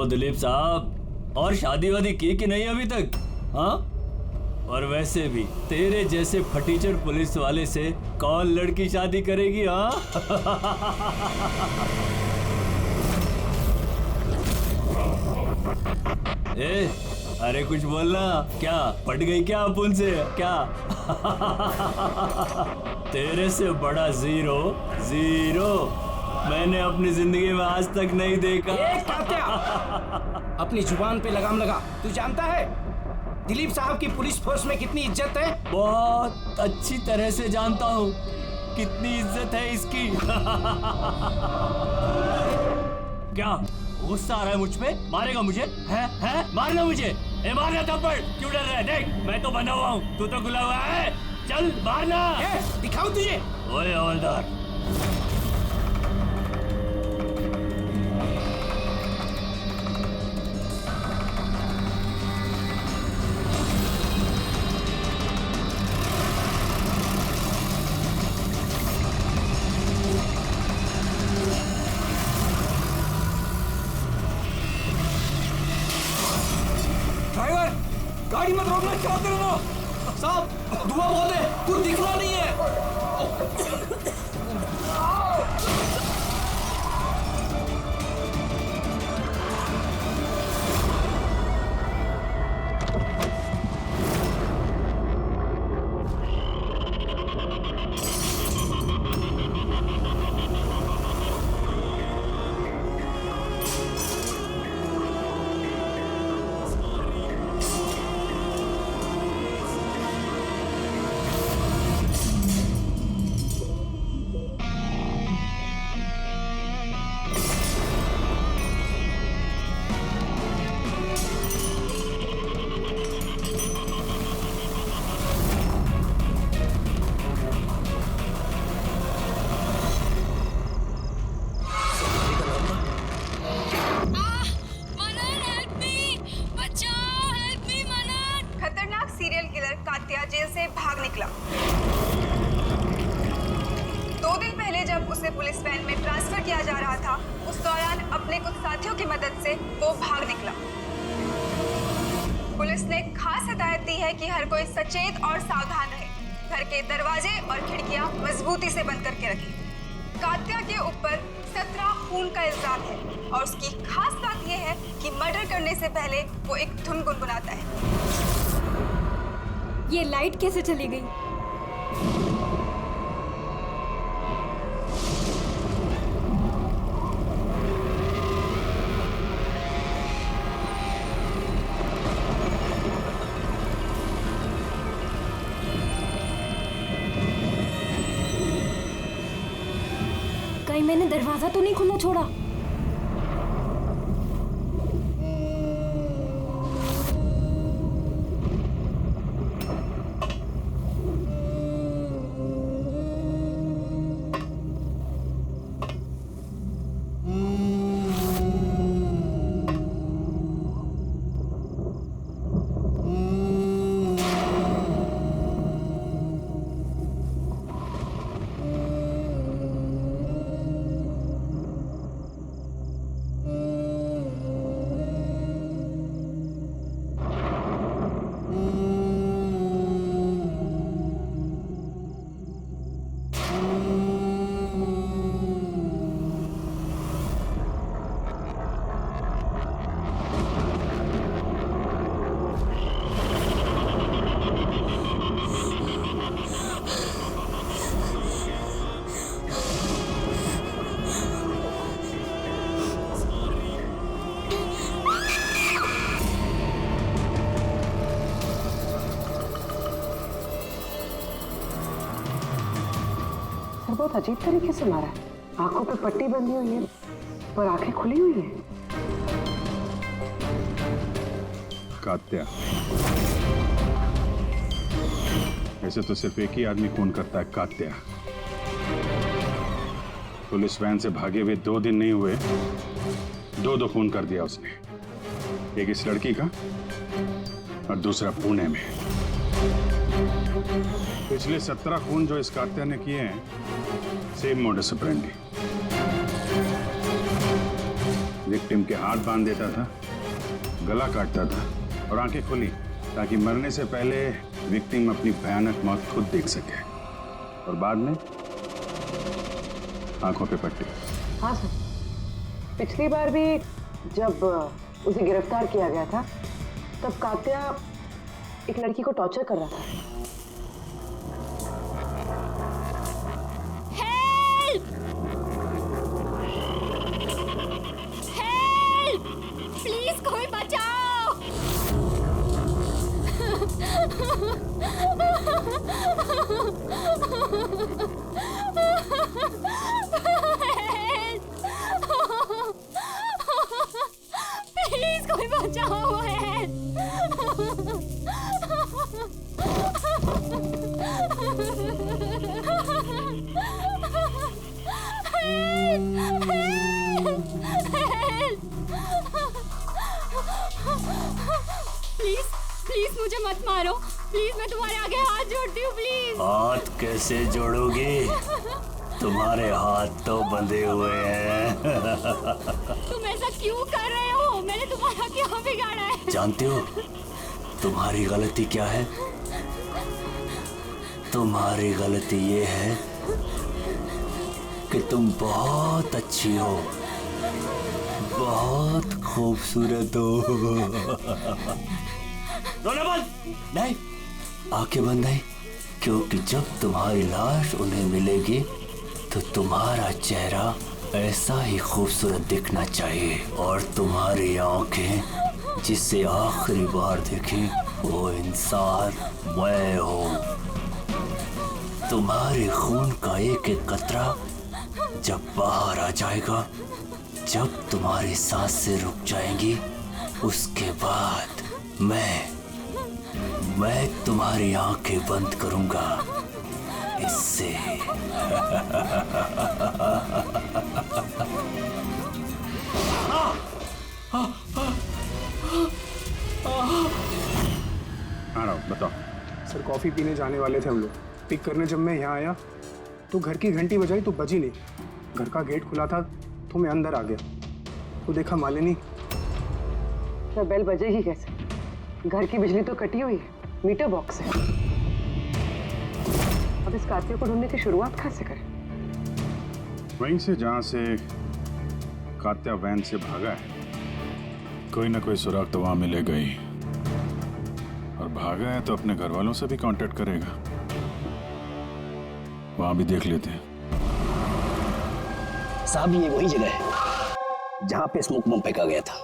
तो दिलीप साहब, और शादी वादी की कि नहीं अभी तक? हाँ, और वैसे भी तेरे जैसे फटीचर पुलिस वाले से कौन लड़की शादी करेगी? हाँ ए, अरे कुछ बोलना। क्या पट गई क्या अपुन से? क्या तेरे से बड़ा जीरो जीरो मैंने अपनी जिंदगी में आज तक नहीं देखा। अपनी जुबान पे लगाम लगा। तू जानता है दिलीप साहब की पुलिस फोर्स में कितनी इज्जत है? बहुत अच्छी तरह से जानता हूँ कितनी इज्जत है इसकी। क्या गुस्सा आ रहा है मुझ पे? मारेगा मुझे? है मारना मुझे? मारना थप्पड़। क्यों डर रहा है? देख मैं तो बंधा हुआ हूँ, तू तो खुला हुआ है। चल मारना। दिखाओ तुझे। ओए हवलदार, गाड़ी मत रोकना। क्या कर रहे हो साहब? धुआं बहुत है, कुछ दिख रहा नहीं है। जेल से भाग निकला। 2 दिन पहले जब उसे पुलिस वैन में ट्रांसफर किया जा रहा था, उस दौरान अपने कुछ साथियों की मदद से वो भाग निकला। पुलिस ने खास हिदायत दी है कि हर कोई सचेत और सावधान रहे। घर के दरवाजे और खिड़कियां मजबूती से बंद करके रखें। कात्या के ऊपर 17 खून का इल्जाम है और उसकी खास बात यह है कि मर्डर करने से पहले वो एक धुन गुनगुनाता है। ये लाइट कैसे चली गई? कहीं मैंने दरवाजा तो नहीं खुला छोड़ा? बहुत अजीब तरीके से मारा है। आंखों पे पट्टी बंधी हुई है और आंखें खुली हुई है। कात्या, ऐसे तो सिर्फ एक ही आदमी खून करता है, कात्या। पुलिस वैन से भागे हुए 2 दिन नहीं हुए, 2 खून कर दिया उसने। एक इस लड़की का और दूसरा पुणे में। पिछले 17 खून जो इस कात्या ने किए हैं, सेम मोडस ऑपरेंडी। विक्टिम के हाथ बांध देता था, गला काटता था और आंखें खुली ताकि मरने से पहले विक्टिम अपनी भयानक मौत खुद देख सके, और बाद में आंखों पे पट्टी। हाँ सर, पिछली बार भी जब उसे गिरफ्तार किया गया था तब कात्या एक लड़की को टॉर्चर कर रहा था। हेल्प! हेल्प! प्लीज कोई बचाओ! प्लीज कोई बचाओ! प्लीज प्लीज मुझे मत मारो, प्लीज मैं तुम्हारे आगे हाथ जोड़ती हूँ, प्लीज। हाथ कैसे जोड़ोगी? तुम्हारे हाथ तो बंधे हुए हैं। तुम ऐसा क्यों कर रहे हो? मैंने तुम्हारा क्या बिगाड़ा है? जानते हो तुम्हारी गलती क्या है? तुम्हारी गलती ये है कि तुम बहुत अच्छी हो, बहुत खूबसूरत हो। रोना बंद नहीं, आंखें बंद नहीं, क्योंकि जब तुम्हारी लाश उन्हें मिलेगी तो तुम्हारा चेहरा ऐसा ही खूबसूरत दिखना चाहिए, और तुम्हारी आंखें जिसे आखिरी बार देखी वो इंसान मैं हूँ। तुम्हारे खून का एक एक कतरा जब बाहर आ जाएगा, जब तुम्हारी सांसें रुक जाएंगी, उसके बाद मैं तुम्हारी आंखें बंद करूंगा। इससे हाँ राव, बताओ। सर कॉफ़ी पीने जाने वाले थे हम लोग। पिक करने जब मैं यहाँ आया तो घर की घंटी बजाई तो बजी नहीं। घर का गेट खुला था तो मैं अंदर आ गया तो देखा मालिनी। तो बेल बजेगी कैसे? घर की बिजली तो कटी हुई है, मीटर बॉक्स है। अब इस कातिल को ढूंढने की शुरुआत कहाँ से करें? वहीं से जहाँ से कात्या वैन से भागा है। कोई ना कोई सुराग तो वहां मिलेगा ही, और भागा है तो अपने घर वालों से भी कांटेक्ट करेगा। वहां भी देख लेते हैं। साहब ये वही जगह है जहां पे स्मोक बम फेंका गया था,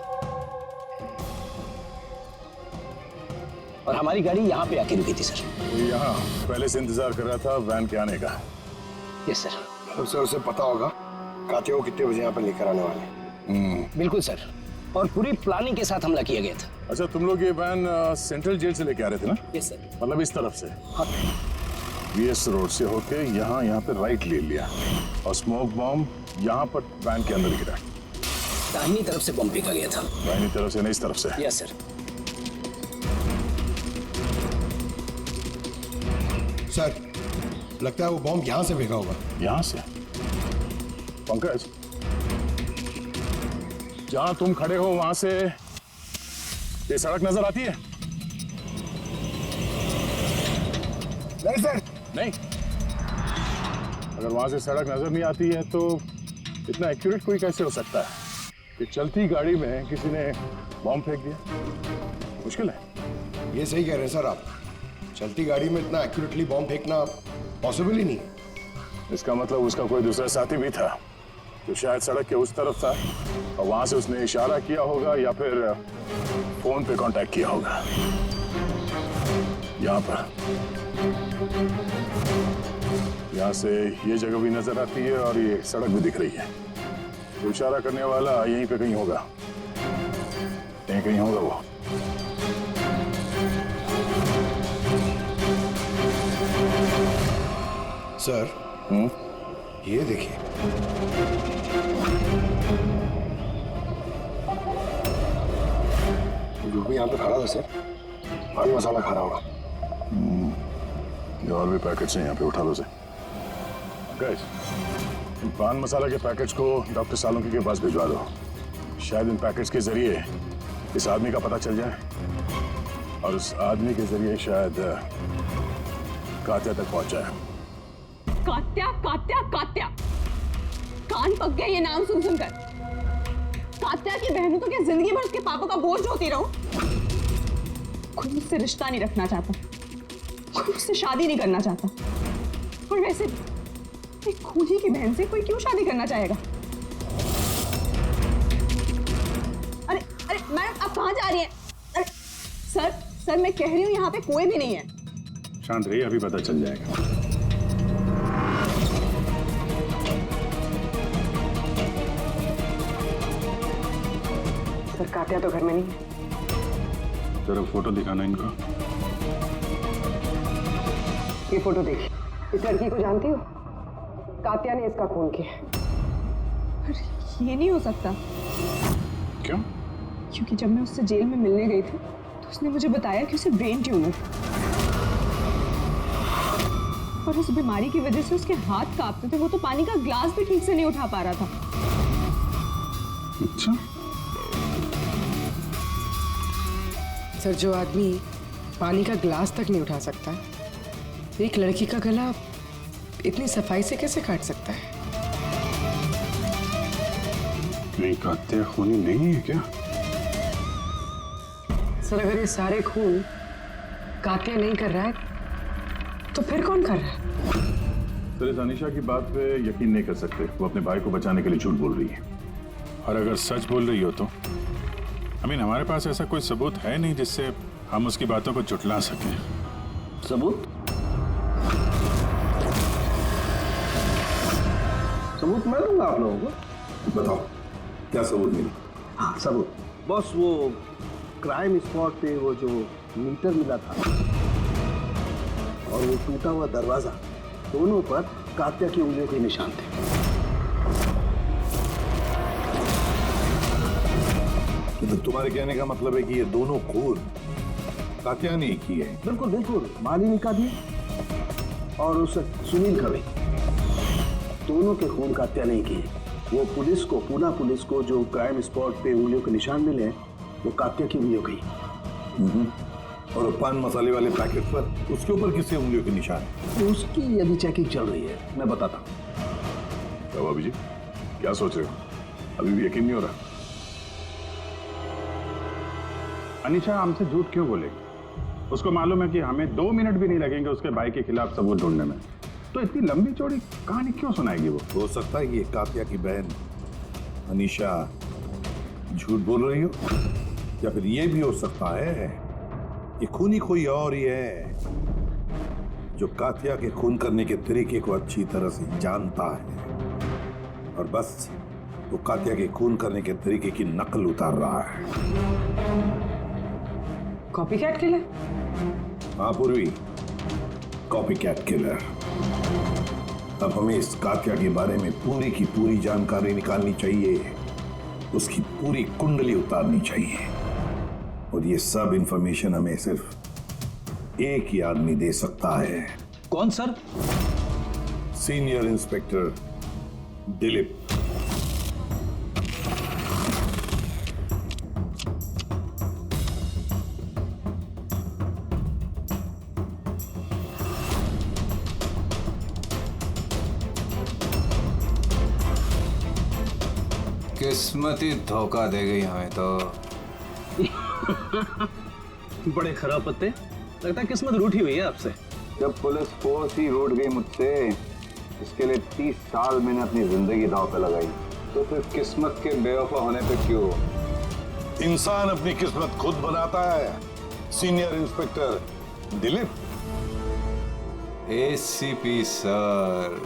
और हमारी गाड़ी यहाँ पे आके रुकी थी सर। यहाँ पहले से इंतजार कर रहा था वैन के आने का। Yes sir. सर उसे पता होगा कातिल को कितने बजे यहाँ पर लेकर आने वाले। बिल्कुल सर, और पूरी प्लानिंग के साथ हमला किया गया था। अच्छा, तुम लोग ये वैन सेंट्रल जेल से लेके आ रहे थे ना? Yes sir. मतलब इस तरफ से? हाँ। वीएस रोड से होके यहाँ पे राइट ले लिया, और स्मोक बम यहाँ पर वैन के अंदर गिरा। दाहिनी तरफ से बम फेंका गया था। दाहिनी तरफ से नहीं, इस तरफ से? Yes sir. सर लगता है वो बॉम्ब यहाँ से फेंका होगा। यहाँ से? पंकज, जहां तुम खड़े हो वहां से ये सड़क नजर आती है? नहीं सर। नहीं? अगर वहां से सड़क नजर नहीं आती है तो इतना एक्यूरेट कोई कैसे हो सकता है कि चलती गाड़ी में किसी ने बॉम्ब फेंक दिया? मुश्किल है। ये सही कह रहे हैं सर आप। चलती गाड़ी में इतना एक्यूरेटली बॉम्ब फेंकना पॉसिबल ही नहीं। इसका मतलब उसका कोई दूसरा साथी भी था जो शायद सड़क के उस तरफ था, और वहां से उसने इशारा किया होगा या फिर फोन पे कांटेक्ट किया होगा। यहाँ से ये जगह भी नजर आती है और ये सड़क भी दिख रही है। तो इशारा करने वाला यहीं पे कहीं होगा, यहीं कहीं होगा वो। सर ये देखिए, जो भी यहाँ पे खड़ा था सर, पान मसाला खा रहा होगा। ये और भी पैकेट्स हैं यहाँ पे, उठा लो से। गाइस, पान मसाला के पैकेट्स को डॉक्टर सालुंकी के पास भिजवा दो। शायद इन पैकेट्स के जरिए इस आदमी का पता चल जाए और उस आदमी के जरिए शायद कात्या तक पहुंचा है। कात्या कात्या कात्या, कान पक गया ये नाम सुन सुनकर। कात्या की बहन तो क्या जिंदगी भर उसके पापा का बोझ होती रहूं? कोई मुझसे रिश्ता नहीं रखना चाहता, कोई मुझसे शादी नहीं करना चाहता। और वैसे एक खूनी की बहन से कोई क्यों शादी करना चाहेगा? अरे अरे मैडम, आप कहाँ जा रही हैं? अरे सर मैं कह रही हूँ यहाँ पे कोई भी नहीं है। शांत रहिए, अभी पता चल जाएगा। सर कात्या तो घर में नहीं है। जरा फोटो दिखाना इनको। ये फोटो देखिए। इस लड़की को जानती हो? कात्या ने इसका खून किया। अरे ये नहीं हो सकता। क्यों? क्योंकि जब मैं उससे जेल में मिलने गई थी तो उसने मुझे बताया कि उसे ब्रेन ट्यूमर है और उस बीमारी की वजह से उसके हाथ कांपते थे। वो तो पानी का ग्लास भी ठीक से नहीं उठा पा रहा था। अच्छा, सर जो आदमी पानी का ग्लास तक नहीं उठा सकता, एक लड़की का गला इतनी सफाई से कैसे काट सकता है? नहीं, कात्या खूनी नहीं है क्या? सर अगर ये सारे खून कात्या नहीं कर रहा है तो फिर कौन कर रहा है? सर इस अनीशा की बात पे यकीन नहीं कर सकते। वो अपने भाई को बचाने के लिए झूठ बोल रही है, और अगर सच बोल रही हो तो हमारे पास ऐसा कोई सबूत है नहीं जिससे हम उसकी बातों को झुठला सकें। सबूत? सबूत मैं दूंगा आप लोगों को। बताओ क्या सबूत मिली? हाँ सबूत। बस वो क्राइम स्पॉट पे वो जो मीटर मिला था और वो टूटा हुआ दरवाजा, दोनों पर कात्या की उंगलियों के निशान थे। तो तुम्हारे कहने का मतलब है कि ये दोनों खून कात्या ने किए हैं? बिल्कुल बिल्कुल, मालिनी का भी और उस सुनील का भी। दोनों के खून कात्या नहीं किए। वो पुलिस को, पूना पुलिस को जो क्राइम स्पॉट पे उंगलियों के निशान मिले वो कात्या की उंगलियों के ही। और पान मसाले वाले पैकेट पर उसके ऊपर किसके उंगलियों के निशान? उसकी यदि चेकिंग चल रही है, मैं बताता हूँ। क्या भाभी जी, क्या सोच रहे हो? अभी भी यकीन नहीं हो रहा? अनीशा हमसे झूठ क्यों बोलेगी? उसको मालूम है कि हमें 2 मिनट भी नहीं लगेंगे उसके भाई के खिलाफ सबूत ढूंढने में, तो इतनी लंबी चौड़ी कहानी क्यों सुनाएगी वो? हो सकता है कि ये कात्या की बहन अनीशा झूठ बोल रही हो, या फिर ये भी हो सकता है कि खूनी कोई और ही है जो कात्या के खून करने के तरीके को अच्छी तरह से जानता है और बस वो कात्या के खून करने के तरीके की नकल उतार रहा है। Copycat killer? हाँ पूर्वी, कॉपीकैट किलर। अब हमें इस कात्या के बारे में पूरी की पूरी जानकारी निकालनी चाहिए, उसकी पूरी कुंडली उतारनी चाहिए, और ये सब इंफॉर्मेशन हमें सिर्फ एक ही आदमी दे सकता है। कौन सर? Senior inspector Dilip. किस्मत ही धोखा दे गई हमें तो। बड़े खराब पत्ते, लगता है किस्मत रूठी हुई है आपसे। जब पुलिस फोर्स ही रूठ गई मुझसे, इसके लिए 30 साल मैंने अपनी जिंदगी दांव पे लगाई, तो फिर किस्मत के बेवफा होने पे क्यों? इंसान अपनी किस्मत खुद बनाता है, senior inspector Dilip. ACP sir,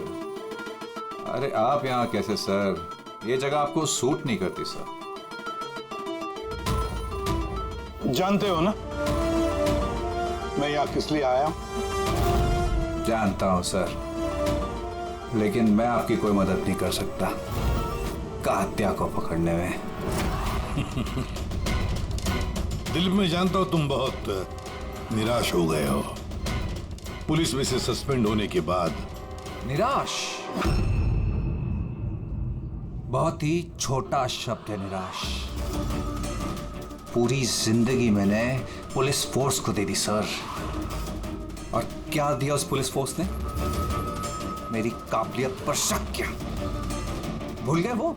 अरे आप यहाँ कैसे सर? ये जगह आपको सूट नहीं करती सर। जानते हो ना मैं यहाँ किस लिए आया? जानता हूं सर, लेकिन मैं आपकी कोई मदद नहीं कर सकता कात्या को पकड़ने में। दिल में जानता हूं तुम बहुत निराश हो गए हो पुलिस में से सस्पेंड होने के बाद। निराश? बहुत ही छोटा शब्द है निराश। पूरी जिंदगी मैंने पुलिस फोर्स को दे दी सर, और क्या दिया उस पुलिस फोर्स ने? मेरी काबिलियत पर शक किया। भूल गए वो?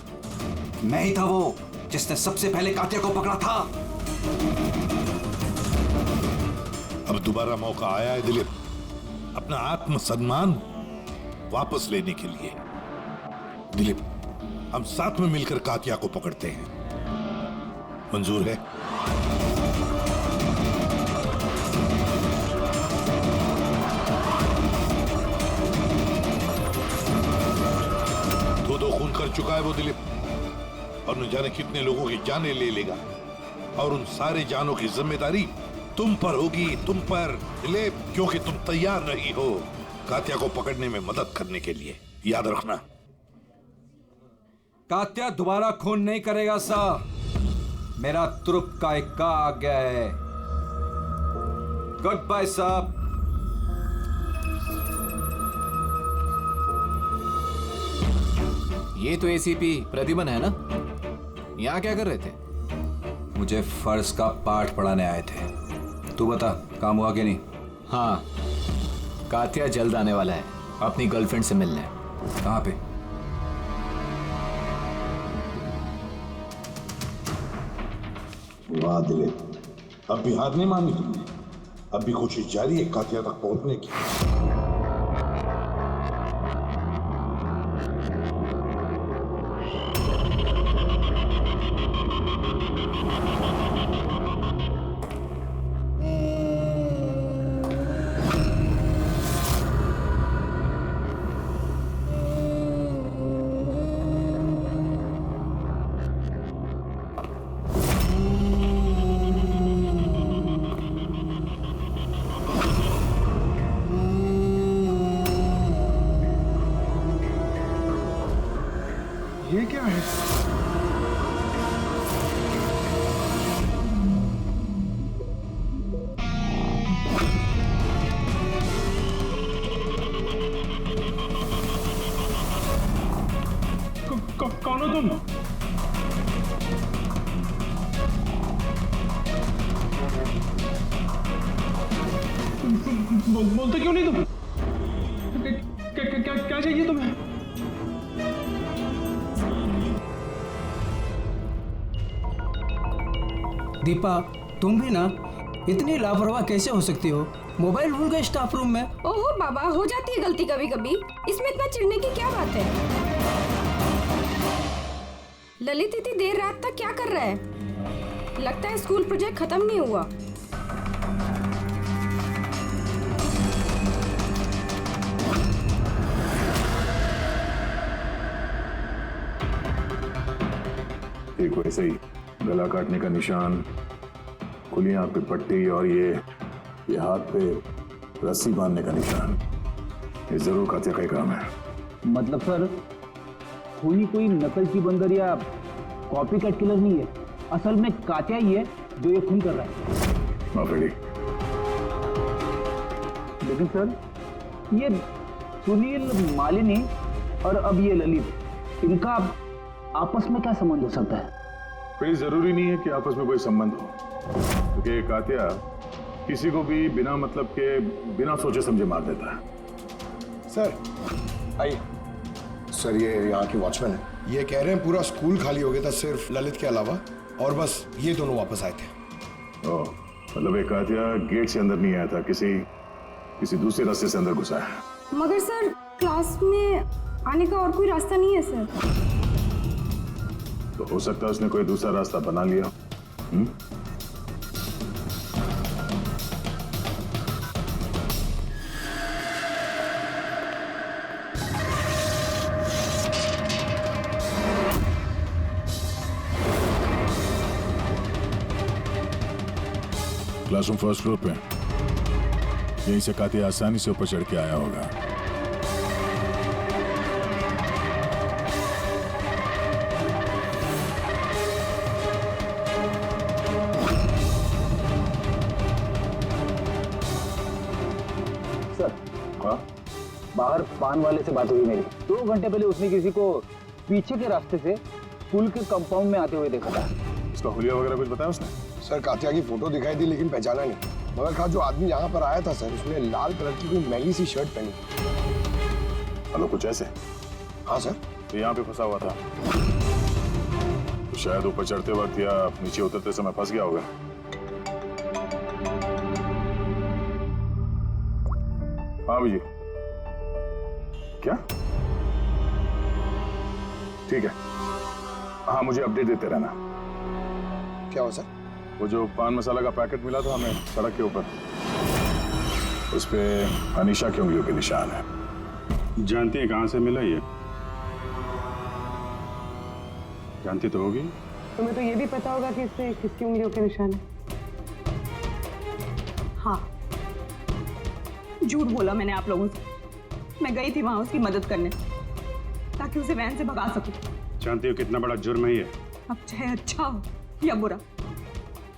मैं ही था वो जिसने सबसे पहले कातिया को पकड़ा था। अब दोबारा मौका आया है दिलीप, अपना आत्मसम्मान वापस लेने के लिए। दिलीप, हम साथ में मिलकर कातिया को पकड़ते हैं, मंजूर है? दो खून कर चुका है वो दिलीप, और न जाने कितने लोगों की जानें ले लेगा, और उन सारे जानों की जिम्मेदारी तुम पर होगी, तुम पर दिलीप, क्योंकि तुम तैयार नहीं हो कातिया को पकड़ने में मदद करने के लिए। याद रखना। कात्या दोबारा खून नहीं करेगा सर। मेरा तुरुप का इक्का आ गया है। गुड बाय साहब। ये तो एसीपी प्रद्युमन है ना? यहाँ क्या कर रहे थे? मुझे फर्ज का पाठ पढ़ाने आए थे। तू बता, काम हुआ कि नहीं? हाँ, कातिया जल्द आने वाला है अपनी गर्लफ्रेंड से मिलने। कहाँ पे? वाह दिलीप, अब भी हार नहीं मानी तुमने। अब भी कोशिश जारी है कातिया तक पहुंचने की। ये क्या है? कौन हो तुम? बोलते क्यों नहीं तुम? क्या चाहिए तुम्हें? दीपा, तुम भी ना इतनी लापरवाह कैसे हो सकती हो? मोबाइल भूल गए स्टाफ रूम में। ओहो बाबा, हो जाती है गलती कभी कभी, इसमें इतना चिढ़ने की क्या बात है? ललित इतनी देर रात तक क्या कर रहा है? लगता है स्कूल प्रोजेक्ट खत्म नहीं हुआ। एक वैसे ही गला काटने का निशान, खुली आंख पे पट्टी, और ये हाथ पे रस्सी बांधने का निशान। ये जरूर कातिया का ही काम है। मतलब सर, कोई नकल की बंदर या कॉपी कैट किलर नहीं है, असल में कातिया ही है जो ये खून कर रहा है। माफी। लेकिन सर, ये सुनील, मालिनी और अब ये ललित, इनका आपस में क्या संबंध हो सकता है? कोई जरूरी नहीं है कि आपस में कोई संबंध हो, क्योंकि कातिया किसी को भी बिना मतलब के, बिना सोचे समझे मार देता है। सर आइए। सर, ये यहाँ की वॉचमैन है। ये कह रहे हैं पूरा स्कूल खाली हो गया था सिर्फ ललित के अलावा, और बस ये दोनों वापस आए थे। ओह, मतलब एक कातिया गेट से अंदर नहीं आया था, किसी दूसरे रास्ते से अंदर घुसा है। मगर सर, क्लास में आने का और कोई रास्ता नहीं है सर। तो हो सकता है उसने कोई दूसरा रास्ता बना लिया। क्लासरूम फर्स्ट फ्लोर पे, यहीं से कातिया आसानी से ऊपर चढ़ के आया होगा। बाहर पान वाले से बात हुई मेरी। 2 घंटे पहले उसने किसी को पीछे के रास्ते से पुल के कंपाउंड में आते हुए देखा था। उसका हुलिया वगैरह कुछ बताया उसने? सर कात्या की फोटो दिखाई दी लेकिन पहचाना नहीं। मगर कहा जो आदमी यहाँ पर आया था सर, उसने लाल कलर की कोई मैली सी शर्ट पहनी। हेलो, कुछ ऐसे? हाँ सर। तो यहाँ पे फंसा हुआ था तो शायद ऊपर चढ़ते वक्त या नीचे उतरते समय फंस गया होगा। हाँ जी, क्या? ठीक है, हाँ मुझे अपडेट देते रहना। क्या हुआ सर? वो जो पान मसाला का पैकेट मिला था हमें सड़क के ऊपर, उस पे अनीशा की उंगलियों के निशान है। जानती है कहाँ से मिला ये? जानती तो होगी। तुम्हें तो ये भी पता होगा कि इससे किसकी उंगलियों के निशान है। हाँ, झूठ बोला मैंने आप लोगों से। मैं गई थी वहां उसकी मदद करने ताकि उसे वैन से भगा सकूं। जानती हो कितना बड़ा जुर्म है ये? अब चाहे अच्छा हो या बुरा,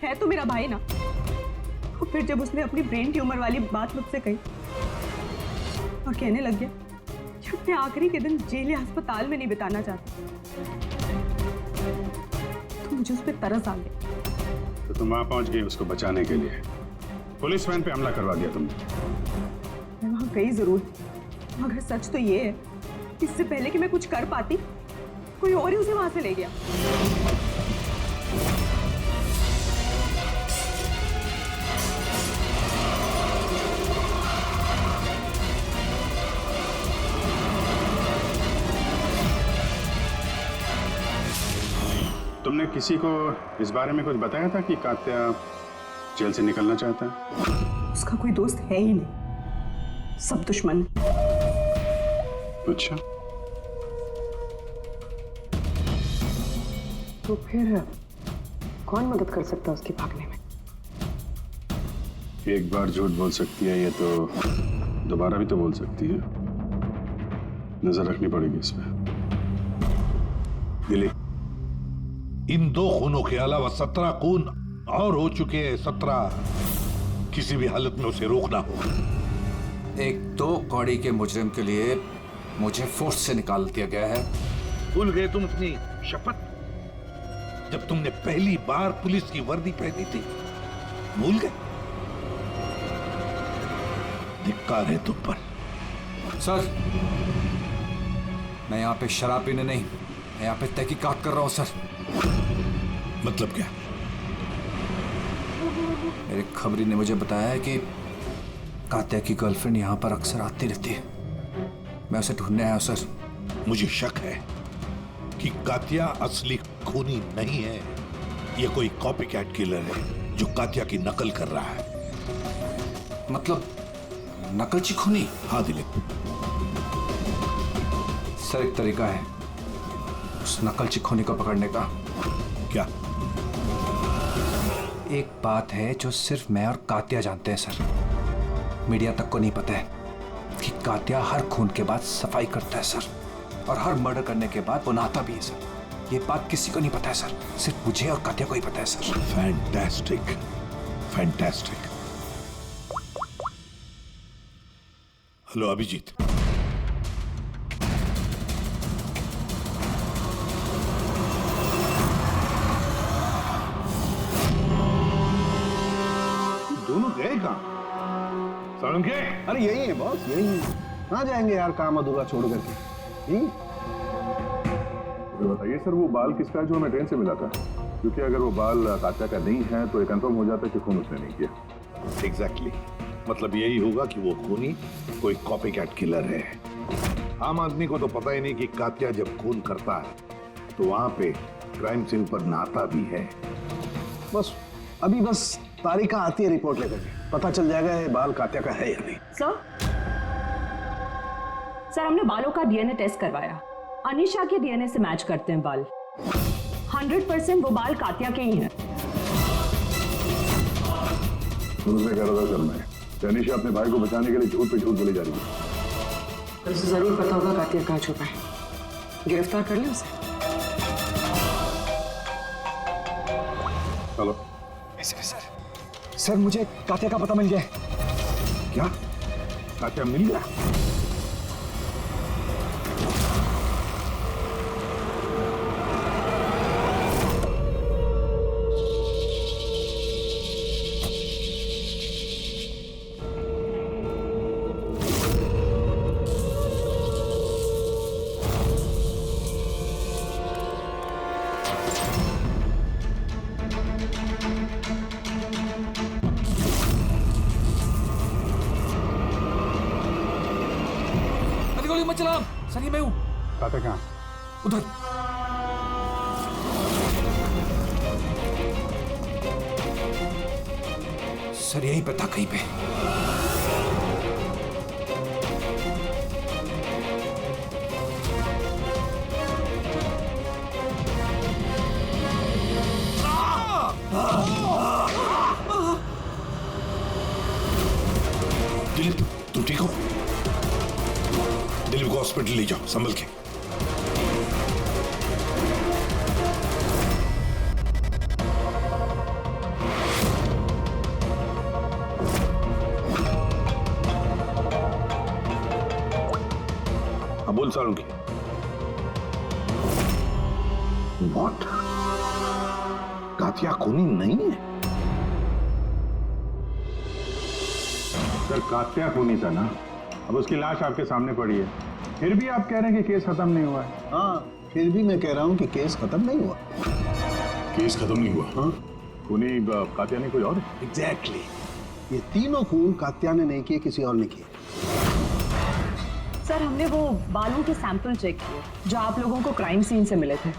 है तो मेरा भाई ना। और फिर जब उसने अपनी ब्रेन ट्यूमर वाली बात मुझसे कही और कहने लग गया कि अपने आखिरी के दिन जेल या अस्पताल में नहीं बिताना चाहता, तो मुझे उस पर तरस आ गया। तो तुम वहां पहुंच गई उसको बचाने के लिए, पुलिस वैन पे हमला करवा दिया तुमने। मैं वहां गई जरूर, मगर सच तो ये है, इससे पहले कि मैं कुछ कर पाती, कोई और ही उसे वहां से ले गया। तुमने किसी को इस बारे में कुछ बताया था कि कात्या जेल से निकलना चाहता है? उसका कोई दोस्त है ही नहीं, सब दुश्मन। अच्छा, तो फिर कौन मदद कर सकता है उसके भागने में? एक बार झूठ बोल सकती है ये तो दोबारा भी तो बोल सकती है। नजर रखनी पड़ेगी इस पे। दिलीप, इन 2 खूनों के अलावा 17 खून और हो चुके हैं। 17 किसी भी हालत में उसे रोकना होगा। एक 2 कौड़ी के मुजरिम के लिए मुझे फोर्स से निकाल दिया गया है। भूल गए तुम अपनी शपथ जब तुमने पहली बार पुलिस की वर्दी पहनी थी? भूल गए? धिक्कार है तुम पर। सर, मैं यहाँ पे शराब पीने नहीं, मैं यहाँ पे तहकीकात कर रहा हूँ सर। मतलब क्या? मेरे खबरी ने मुझे बताया है कि कात्या की गर्लफ्रेंड यहाँ पर अक्सर आती रहती है। मैं उसे ढूंढने आया हूँ सर। मुझे शक है कि कात्या असली खूनी नहीं है। ये कोई कॉपीकैट किलर है जो कात्या की नकल कर रहा है। मतलब नकलची खूनी? हाँ दिलीप। सर, एक तरीका है उस नकलची खूनी को पकड़ने का। क्या? एक बात है जो सिर्फ मैं और कात्या जानते हैं सर, मीडिया तक को नहीं पता है कि कात्या हर खून के बाद सफाई करता है सर, और हर मर्डर करने के बाद वो नहाता भी है सर। ये बात किसी को नहीं पता है सर, सिर्फ मुझे और कात्या को ही पता है sir. Fantastic, fantastic. Hello Abhijit, दोनों गए कहाँ? सारंगे? अरे यही है बॉस, यही है। कहाँ जाएंगे यार काम अधूरा छोड़ करके? बताइए सर, वो बाल किसका है जो हमें ट्रेन से मिला था? क्योंकि अगर वो बाल कात्या का नहीं है तो ये कंफर्म हो जाता है कि खून उसने नहीं किया। एग्जैक्टली, मतलब यही होगा कि वो खूनी कोई कॉपीकैट किलर है। आम आदमी को तो पता ही नहीं कि कात्या जब खून करता है तो वहां पे क्राइम सीन पर नहाता भी है। बस अभी बस तारिका आती है रिपोर्ट लेकर के, पता चल जाएगा ये बाल कात्या का है या नहीं। सर, हमने बालों का डीएनए टेस्ट करवाया। अनीशा के डीएनए से मैच करते हैं बाल। 100% वो बाल कात्या के ही हैं। दूसरे कह रहा था सर मैं, अनीशा अपने भाई को बचाने के लिए झूठ पे झूठ बोली जा रही है। उसे जरूर पता होगा कात्या कहाँ छुपा है, गिरफ्तार कर ले उसे। चलो। सर, मुझे कात्या का पता मिल गया। क्या? कात्या मिल गया? गोली मत चला सर, ये मैं हूँ। कात्या कहाँ? उधर। सर यहीं पे था कहीं पे। दिलीप तुम ठीक हो? दिलीप को हॉस्पिटल ले जाओ संभल के। हाँ बोल सालुंकी। व्हाट? कातिया खूनी नहीं है? सर कात्या खूनी था ना, अब उसकी लाश आपके सामने पड़ी है, फिर भी आप कह रहे हैं कि केस खत्म नहीं हुआ है। हाँ, फिर भी मैं कह रहा हूँ कि केस खत्म नहीं हुआ। केस खत्म नहीं हुआ? हाँ, खूनी कात्या ने कोई और है? एग्जैक्टली। ये तीनों खून कात्या ने नहीं किए, किसी और ने किए। सर हमने वो बालों के सैंपल चेक किए जो आप लोगों को क्राइम सीन से मिले थे।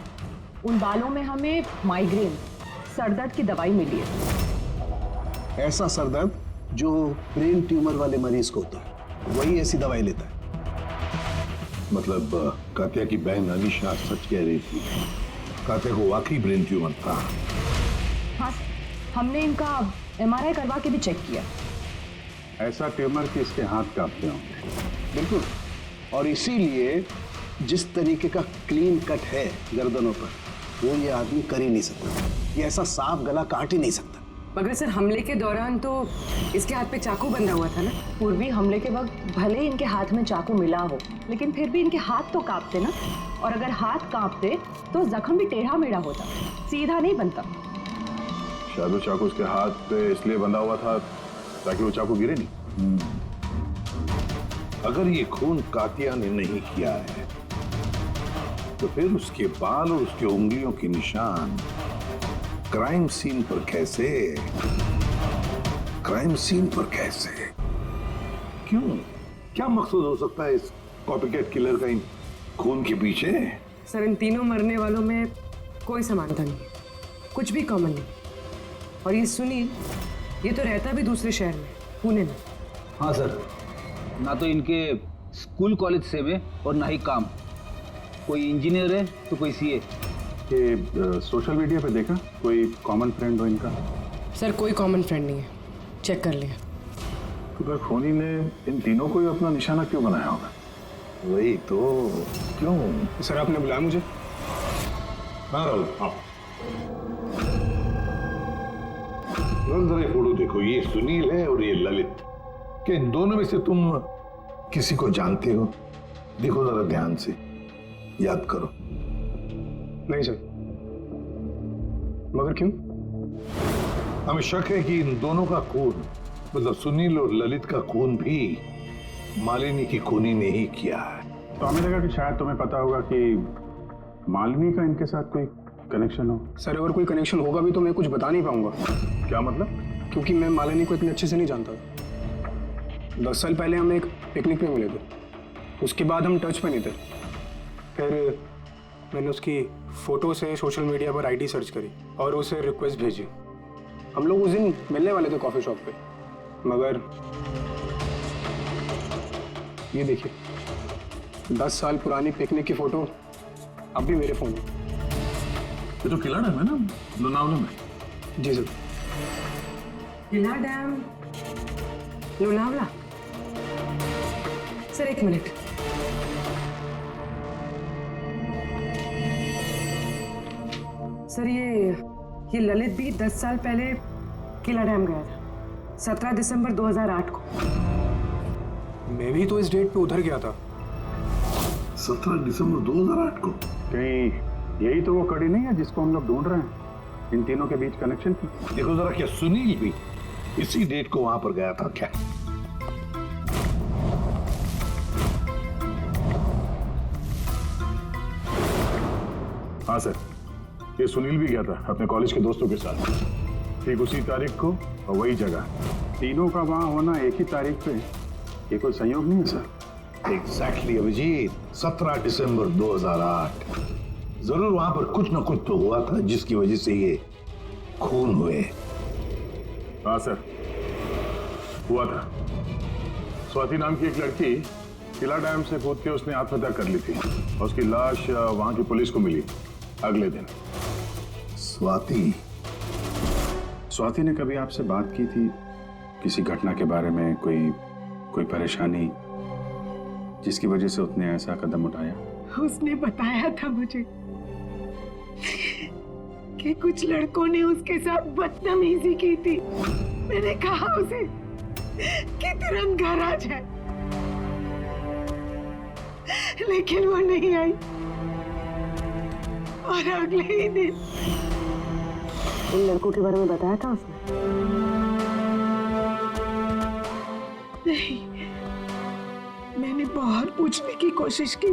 उन बालों में हमें माइग्रेन, सरदर्द की दवाई मिली है। ऐसा सरदर्द जो ब्रेन ट्यूमर वाले मरीज को होता है, वही ऐसी दवाई लेता है। मतलब कात्या की बहन अनीशा सच कह रही थी, कात्या को वाकई ब्रेन ट्यूमर था। हाँ, हमने इनका MRI करवा के भी चेक किया। ऐसा ट्यूमर कि इसके हाथ कांपते होंगे। बिल्कुल, और इसीलिए जिस तरीके का क्लीन कट है गर्दनों पर, वो ये आदमी कर ही नहीं सकता। ये ऐसा साफ गला काट ही नहीं सकता। मगर सर हमले के दौरान तो इसके हाथ पे चाकू बंधा हुआ था ना। पूर्वी हमले के वक्त भले ही इनके हाथ में चाकू मिला हो, लेकिन फिर भी इनके हाथ तो कांपते ना, और अगर हाथ कांपते तो जख्म भी टेढ़ा मेढ़ा होता, सीधा नहीं बनता। शायद वो चाकू उसके हाथ पे इसलिए बंधा हुआ था ताकि वो चाकू गिरे नहीं। अगर ये खून कातिया ने नहीं किया है तो फिर उसके बाल और उसके उंगलियों के निशान क्राइम सीन पर कैसे? क्राइम सीन पर कैसे? क्यों? क्या मकसद हो सकता है इस कॉपीकैट किलर का इन खून के पीछे? सर इन तीनों मरने वालों में कोई समानता नहीं है, कुछ भी कॉमन नहीं। और ये सुनील, ये तो रहता भी दूसरे शहर में, पुणे में। हाँ सर, ना तो इनके स्कूल कॉलेज से में और ना ही काम। कोई इंजीनियर है तो कोई CA। ये सोशल मीडिया पे देखा कोई कॉमन फ्रेंड हो इनका? सर कोई कॉमन फ्रेंड नहीं है, चेक कर लिया। तो फिर खूनी ने इन तीनों को ही अपना निशाना क्यों बनाया होगा? वही तो, क्यों? सर आपने बुलाया मुझे? हाँ राहुल, हाँ। जरा फोटो देखो, ये सुनील है और ये ललित। क्या इन दोनों में से तुम किसी को जानते हो? देखो जरा ध्यान से, याद करो। नहीं सर। मगर क्यों? हमें शक है कि इन दोनों का खून, मतलब सुनील और ललित का खून भी मालिनी की खूनी ने ही किया है। तो हमें लगा कि शायद तुम्हें पता होगा कि मालिनी का इनके साथ कोई कनेक्शन हो। सर अगर कोई कनेक्शन होगा भी तो मैं कुछ बता नहीं पाऊंगा। क्या मतलब? क्योंकि मैं मालिनी को इतने अच्छे से नहीं जानता। 10 साल पहले हम एक पिकनिक पे मिले थे, उसके बाद हम टच पे नहीं थे। फिर मैंने उसकी फोटो से सोशल मीडिया पर ID सर्च करी और उसे रिक्वेस्ट भेजी। हम लोग उस दिन मिलने वाले थे कॉफी शॉप पे, मगर ये देखिए 10 साल पुरानी पिकनिक की फोटो अब भी मेरे फोन में। ये तो किला डैम है ना, लोनावला में? जी सर। किला डैम, लोनावला। सर एक मिनट। सर ये ललित भी 10 साल पहले किला डैम गया था, 17 दिसंबर 2008 को। मैं भी तो इस डेट पे उधर गया था। 17 दिसंबर 2008 को? कहीं यही तो वो कड़ी नहीं है जिसको हम लोग ढूंढ रहे हैं, इन तीनों के बीच कनेक्शन की? देखो जरा, क्या सुनील भी इसी डेट को वहां पर गया था क्या? हाँ सर, ये सुनील भी गया था अपने कॉलेज के दोस्तों के साथ, ठीक उसी तारीख को और वही जगह। तीनों का वहां होना एक ही तारीख पे, ये कोई संयोग नहीं है सर? एग्जैक्टली अभिजीत, 17 दिसंबर 2008। जरूर वहां पर कुछ ना कुछ तो हुआ था जिसकी वजह से ये खून हुए। हाँ सर, हुआ था। स्वाति नाम की एक लड़की किला डैम से कूद के उसने आत्महत्या कर ली थी और उसकी लाश वहां की पुलिस को मिली अगले दिन। स्वाति ने कभी आपसे बात की थी किसी घटना के बारे में, कोई परेशानी जिसकी वजह से उसने ऐसा कदम उठाया? उसने बताया था मुझे कि कुछ लड़कों ने उसके साथ बदतमीजी की थी। मैंने कहा उसे कि तुरंत घर आ जाए, लेकिन वो नहीं आई और अगले ही दिन इन लड़कों के बारे में बताया था उसने? नहीं, मैंने बहुत पूछने की कोशिश की,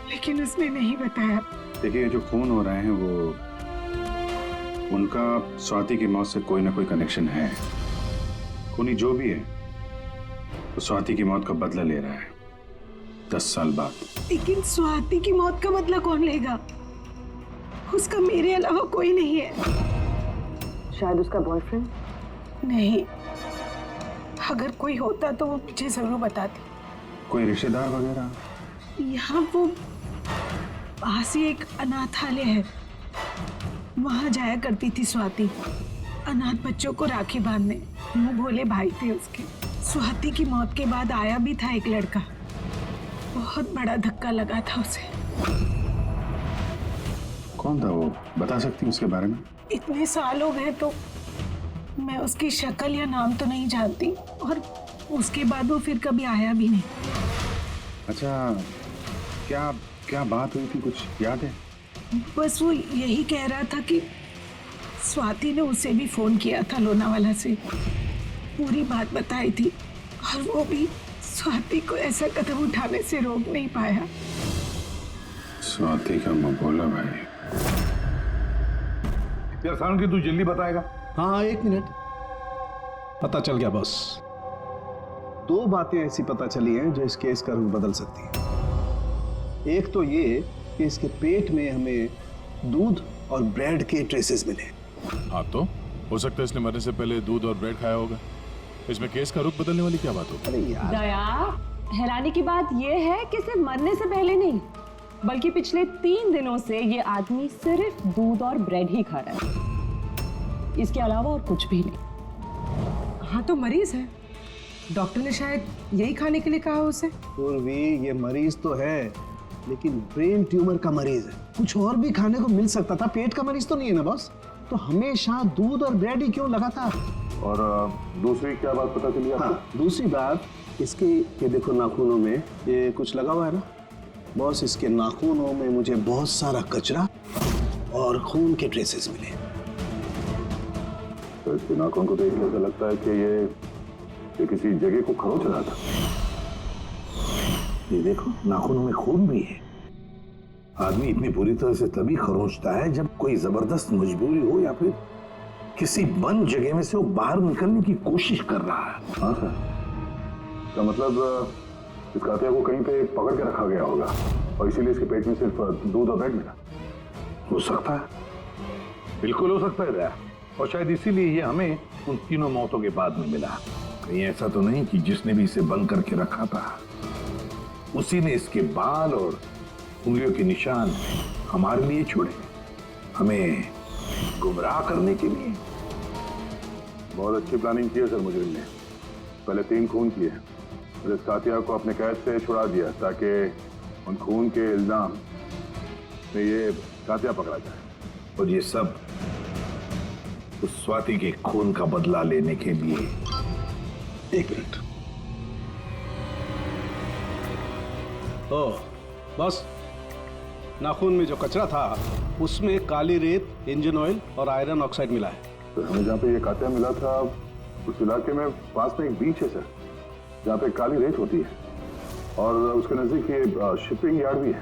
लेकिन उसने नहीं बताया। देखिए, जो खून हो रहे हैं वो उनका स्वाति की मौत से कोई ना कोई कनेक्शन है। खूनी जो भी है वो स्वाति की मौत का बदला ले रहा है 10 साल बाद। लेकिन स्वाति की मौत का बदला कौन लेगा? उसका मेरे अलावा कोई नहीं है। शायद उसका बॉयफ्रेंड? नहीं, अगर कोई होता तो वो मुझे जरूर बताती। कोई रिश्तेदार वगैरह? यहाँ वो पास ही एक अनाथालय है, वहां जाया करती थी स्वाति, अनाथ बच्चों को राखी बांधने। मुंह भोले भाई थे उसके। स्वाति की मौत के बाद आया भी था एक लड़का, बहुत बड़ा धक्का लगा था उसे। कौन था वो, बता सकती हैं उसके बारे में? इतने साल हो गए तो मैं उसकी शक्ल या नाम तो नहीं जानती, और उसके बाद वो फिर कभी आया भी नहीं। अच्छा, क्या बात हुई थी, कुछ याद है? बस वो यही कह रहा था कि स्वाति ने उसे भी फोन किया था लोनावाला से, पूरी बात बताई थी, और वो भी स्वाति को ऐसा कदम उठाने से रोक नहीं पाया। स्वाति का मबोला भाई। यार सारण की तू जल्दी बताएगा? हाँ, 1 मिनट। पता चल गया बॉस। 2 बातें ऐसी पता चली हैं जो इस केस का रुख बदल सकती हैं। एक तो ये कि इसके पेट में हमें दूध और ब्रेड के ट्रेसेस मिले। हाँ, तो हो सकता है इसने मरने से पहले दूध और ब्रेड खाया होगा। इसमें केस का रुख बदलने वाली क्या बात होगी? अरे यार, दया, हैरानी की बात यह है कि सिर्फ मरने से पहले नहीं, बल्कि पिछले 3 दिनों से ये आदमी सिर्फ दूध और ब्रेड ही खा रहा है, इसके अलावा और कुछ भी नहीं। हाँ, तो मरीज है, डॉक्टर ने शायद यही खाने के लिए कहा उसे। पूर्वी, ये मरीज तो है, लेकिन ब्रेन ट्यूमर का मरीज है। कुछ और भी खाने को मिल सकता था, पेट का मरीज तो नहीं है ना बॉस। तो हमेशा दूध और ब्रेड ही क्यों लगातार? और दूसरी क्या बात पता चली आपको? हाँ, दूसरी बात इसके, ये देखो नाखूनों में ये कुछ लगा हुआ है ना बॉस। इसके नाखूनों में मुझे बहुत सारा कचरा और खून के ट्रेसेस मिले। तो इसके नाखून को देख के लगता है कि ये किसी जगह को खरोच रहा था। ये देखो, नाखूनों में खून भी है। आदमी इतनी बुरी तरह से तभी खरोंचता है जब कोई जबरदस्त मजबूरी हो या फिर किसी बंद जगह में से वो बाहर निकलने की कोशिश कर रहा है। हाँ सर, तो मतलब इस कातिया को कहीं पे पकड़ के रखा गया होगा और इसीलिए इसके पेट में सिर्फ दूध और ब्रेड मिला। हो सकता है, बिल्कुल हो सकता है दया। और शायद इसीलिए ये हमें उन तीनों मौतों के बाद में मिला। कहीं ऐसा तो नहीं कि जिसने भी इसे बंद करके रखा था उसी ने इसके बाल और उंगलियों के निशान हमारे लिए छोड़े, हमें गुमराह करने के लिए। बहुत अच्छी प्लानिंग की है सर मुजरिम ने। पहले 3 खून किए और इस कातिया को अपने कैद से छुड़ा दिया ताकि उन खून के इल्जाम में ये कातिया पकड़ा जाए। और ये सब उस स्वाति के खून का बदला लेने के लिए। 1 मिनट। ओह बस, नाखून में जो कचरा था उसमें काली रेत, इंजन ऑयल और आयरन ऑक्साइड मिला है। तो हमें जहाँ पे ये कातिया मिला था उस इलाके में पास में एक बीच है सर, जहाँ पे काली रेत होती है, और उसके नजदीक ये शिपिंग यार्ड भी है।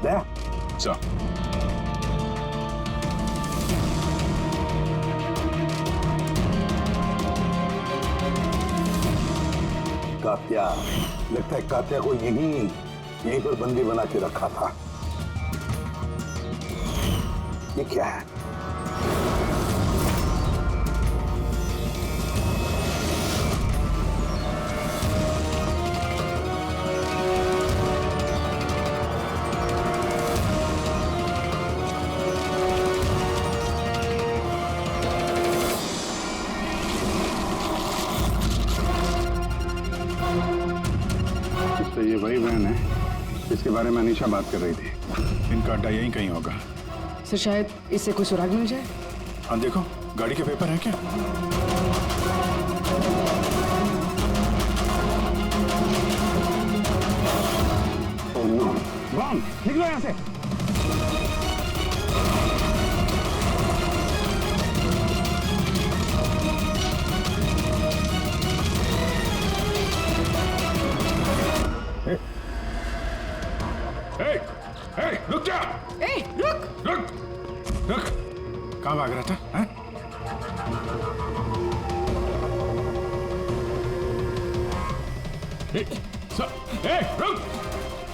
दया सर। कात्या, लगता है कात्या को यहीं पर बंदी बना के रखा था। ये क्या है? तो ये वही वैन है जिसके बारे में अनीशा बात कर रही थी। इनका अड्डा यहीं कहीं होगा। सर शायद इससे कोई सुराग मिल जाए। हाँ देखो, गाड़ी के पेपर है क्या? बम, निकलो यहाँ से। रुक जा! रुक! कहाँ भाग रहा था? हैं?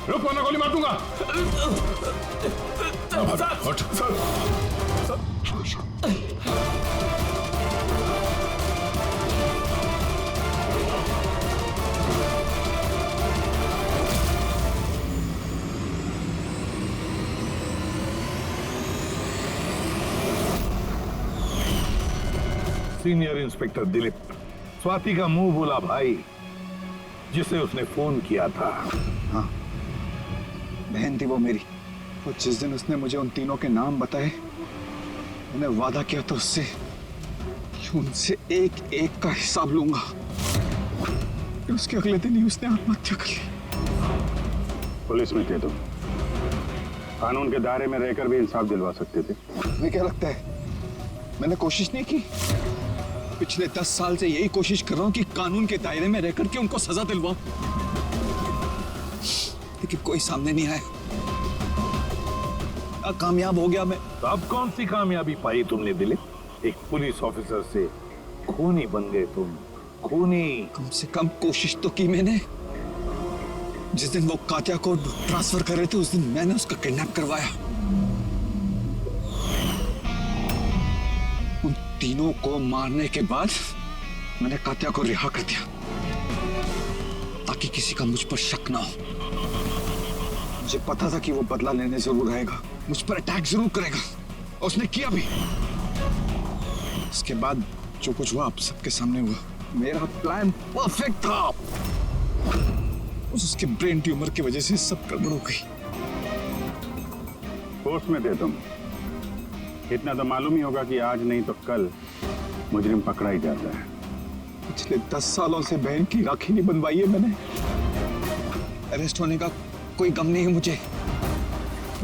रुक वरना गोली मार दूंगा। सीनियर इंस्पेक्टर दिलीप, स्वाति का मुंह बोला भाई जिसे उसने फोन किया था। हाँ, बहन थी वो मेरी। और जिस दिन उसने मुझे उन तीनों के नाम बताए, मैंने वादा किया था उससे कि उनसे एक एक का हिसाब लूंगा। उसके अगले दिन ही उसने आत्महत्या कर ली। पुलिस में थे तुम, कानून के दायरे में रहकर भी इंसाफ दिलवा सकते थे। तुम्हें क्या लगता है मैंने कोशिश नहीं की? पिछले 10 साल से यही कोशिश कर रहा हूं कि कानून के दायरे में रहकर के उनको सजा दिलवाऊं, लेकिन कोई सामने नहीं आया। कामयाब हो गया मैं। तो अब कौन सी कामयाबी पाई तुमने दिलीप? एक पुलिस ऑफिसर से खूनी बन गए तुम, खूनी। कम से कम कोशिश तो की मैंने। जिस दिन वो कात्या को ट्रांसफर कर रहे थे उस दिन मैंने उसका किडनैप करवाया। उन तीनों को मारने के बाद मैंने कात्या को रिहा कर दिया ताकि किसी का मुझ पर शक ना हो। मुझे पता था कि वो बदला लेने जरूर आएगा, मुझ पर अटैक जरूर करेगा, और उसने किया भी। इसके बाद जो कुछ हुआ आप सबके सामने हुआ। मेरा प्लान परफेक्ट था, उसके ब्रेन ट्यूमर की वजह से सब गड़बड़ हो गई। फोर्स में थे तुम, इतना तो मालूम ही होगा कि आज नहीं तो कल मुजरिम पकड़ा ही जाता है। पिछले 10 सालों से बहन की राखी नहीं बनवाई है मैंने। अरेस्ट होने का कोई गम नहीं है मुझे।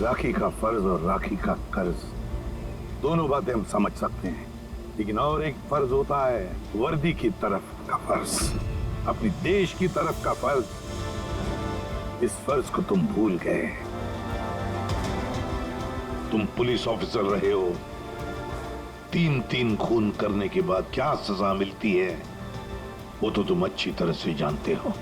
राखी का फर्ज और राखी का कर्ज दोनों बातें हम समझ सकते हैं, लेकिन और एक फर्ज होता है वर्दी की तरफ का फर्ज, अपनी देश की तरफ का फर्ज। इस फर्ज को तुम भूल गए। तुम पुलिस ऑफिसर रहे हो, 3 खून करने के बाद क्या सजा मिलती है वो तो तुम अच्छी तरह से जानते हो।